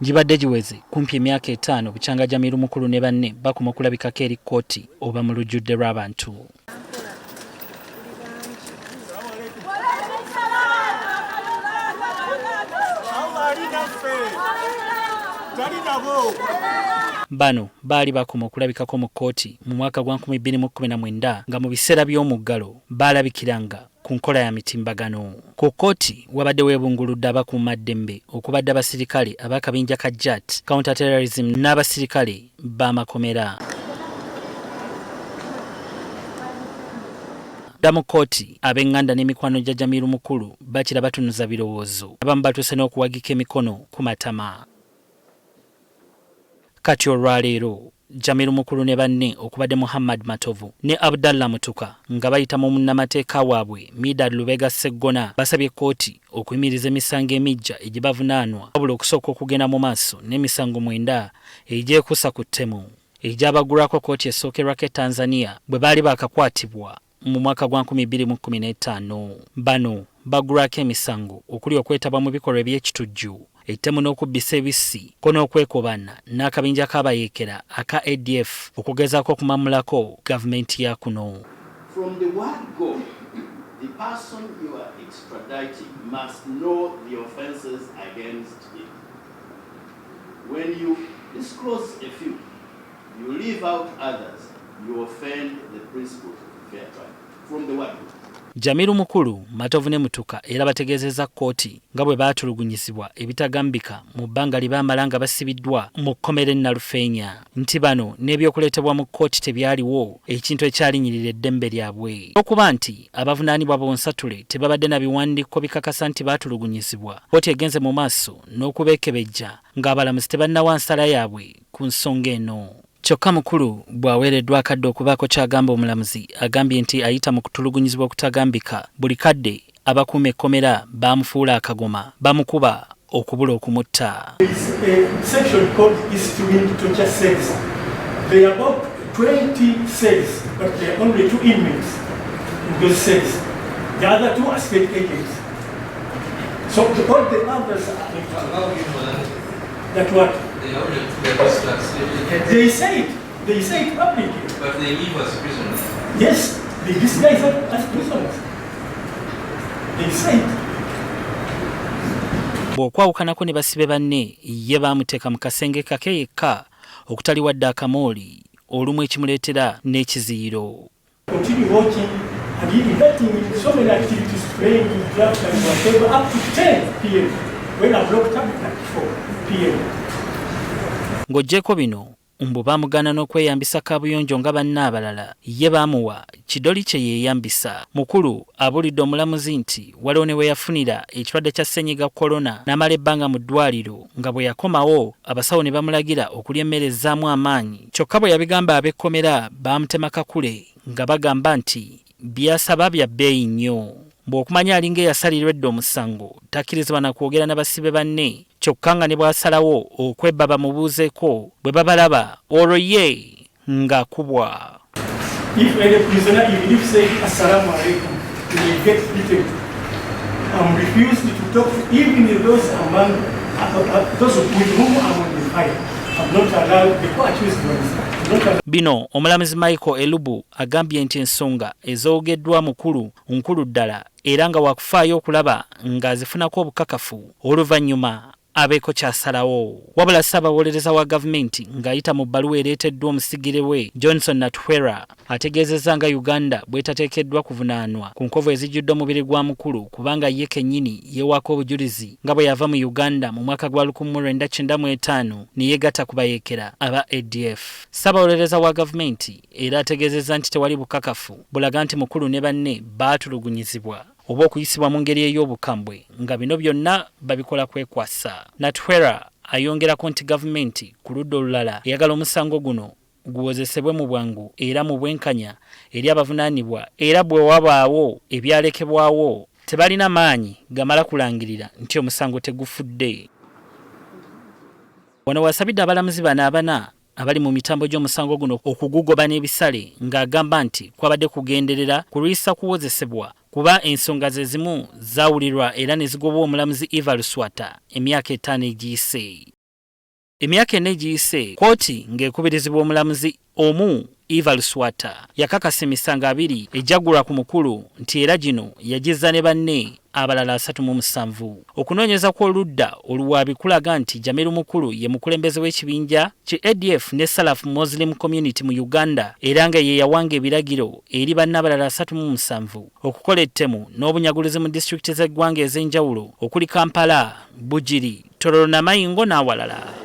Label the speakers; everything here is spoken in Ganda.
Speaker 1: Gibadde giweze kumpi emyaka 5 bukyanga Jamiru Mukulu ne banne bakoma okulabikako eri kkooti oba mu lujjudde lw'abantu. Bano baali bakoma okulabikako mu kkooti mu mwaka gwa 2019 nga mu biseera by'omuggalo baalabikiranga ku nkola ya mitimbagano. Ku kkooti wabadde weebunguludde abakuumaddembe okubadde abasirikale ab'akabinja ka JAT, counter-terrorism n'abasirikale b'amakomera. Mu kkooti ab'enganda n'emikwano gya Jamiru Mukulu bakira batunuza birowoozo, abamu batuuse n'okuwagika emikono ku matama. Kati olwaleero Jamiru Mukulu ne banne okubadde Muhammad Matovu ne Abdallah Mutuka nga bayita mu munnamateeka waabwe Midad Lubega Sseggona basabye kkooti okuyimiriza emisango emijja egibavunaanwa wabula okusooka okugenda mu maaso n'emisango 9 egyekuusa ku ttemu egyabagulwako kkooti esookerwako e Tanzania bwe baali bakakwatibwa mu mwaka gwa 2015. Bano bagulwako emisango okuli okwetaba mu bikolwa eby'ekitujju, ettemu n'okubbisa ebissi ko n'okwekobana n'akabinja k'abayeekera aka ADF okugezaako okumamulako gavumenti ya kuno.
Speaker 2: From the word go, the person you are extraditing must know the offenses against him. When you disclose a few, you leave out others, you offend the principles of fair trial. From the word go.
Speaker 1: Jamiru Mukulu, Matovu ne Mutuka era bategeezezza kkooti nga bwe baatulugunyizibwa ebitagambika mu bbanga libamala nga basibiddwa mu kkomera e Nalufeenya nti bano n'ebyokuleetebwa mu kkooti tebyaliwo, ekintu ekyalinyirira eddembe lyabwe. Okuba nti abavunaanibwa bonsatule tebabadde na biwandiiko bikakasa nti baatulugunyizibwa, kkooti egenze mu maaso n'okubeekebejja ng'abalamuzi tebannawa nsala yaabwe ku nsonga eno. Kyokka Mukulu bw'aweereddwa akadde okubaako ky'agamba omulamuzi agambye nti ayita mu kutulugunyizibwa okutagambika buli kadde abakuuma ekkomera baamufuula akagoma bamukuba okubula okumutta.
Speaker 3: Section called Eastwind Torture Cells. There are about 20 cells, but there are only 2 inmates in those cells. The other 2 are state agents. So all the others are that what? They say it publicly.
Speaker 4: But they leave as prisoners.
Speaker 3: Yes, they disguise as prisoners. They say it.
Speaker 1: Bw'okwawukanako ne basibe banne ye baamuteeka mu kasenge kake yekka okutali wadde akamooli olumu ekimuleetera n'ekiziiro.
Speaker 3: Continue watching and inviting in so many activities, playing drugs and whatever, up to 10 p.m. when I'm locked up at 4 p.m.
Speaker 1: Ng'oggyeko bino mbu baamugana n'okweyambisa kaabuyonjo nga banna abalala, ye baamuwa kidoli kye yeeyambisa. Mukulu abulidde omulamuzi nti waliwo ne we yafunira ekirwadde kya ssennyiga korona n'amala ebbanga mu ddwaliro nga bwe yakomawo abasawo ne bamulagira okulya emmere ezzaamu amaanyi. Kyokka bwe yabigamba ab'ekkomera baamutema kakule nga bagamba nti byasaba bya bbeeyi nnyo. Bw'okumanya alinga eyasalirwa edda omusango takkirizibwa na kwogera n'abasibe banne, kyokka nga ne bw'asalawo okwebba bamubuuzeeko bwe babalaba olwo ye ng'akubwa.
Speaker 3: If any prisoner, even if say assalamu alaikum, he will get beaten. I'm refused to talk to even those among those with whom I'm on the fight. I'm not allowed, the co-accused ones.
Speaker 1: Bino omulamuzi Michael Elubu agambye nti ensonga ezoogeddwa Mukulu nkulu ddala era nga wakufaayo okulaba ng'azifunako obukakafu oluvannyuma abeeko kyasalawo. Wabula ssaabawolereza wa gavumenti ng'ayita mu bbaluwa ereeteddwa omusigire we Johnson Natwera ategeezezza nga Uganda bw'etateekeddwa kuvunaanwa ku nkovu ezijjudde omubiri gwa Mukulu kubanga ye kennyini yeewaako obujulizi nga bwe yava mu Uganda mu mwaka gwa 1995 ne yeegatta ku bayeekera aba ADF. Ssaabawolereza wa gavumenti era ategeezezza nti tewali bukakafu bulaga nti Mukulu ne banne baatulugunyizibwa oba okuyisibwa mu ngeri ey'obukambwe nga bino byonna babikola kwekwasa. Natwera ayongerako nti gavumenti ku ludda olulala eyagala omusango guno guwozesebwe mu bwangu era mu bwenkanya eri abavunaanibwa, era bwe wabaawo ebyalekebwawo tebalina maanyi gamala kulangirira nti omusango tegufudde. Wano wasabidde abalamuzi bano abana abali mu mitambo gy'omusango guno okugugoba n'ebisale ng'agamba nti kwabadde kugenderera kulwisa kuwozesebwa kuba ensonga ze zimu zaawulirwa era ne zigobwa omulamuzi Eva Luswata emyaka 5 egiyise. Emyaka enne giyise kkooti ng'ekubirizibwa omulamuzi omu Eva Luswata yakakasa emisango 2 ejaggulwa ku mukulu nti era gino yagizza ne banne abalala 37. Okunoonyeza kw'oludda oluwaabi kulaga nti Jamiru Mukulu ye mukulembeze w'ekibinja ki ADF ne Salaf Muslim Community mu Uganda era nga ye yawanga ebiragiro eri banne abalala 37 okukola ettemu n'obunyagulizi mu disitulikiti z'eggwanga ez'enjawulo okuli Kampala, Bugiri, Tororo na Mayingo n'awalala.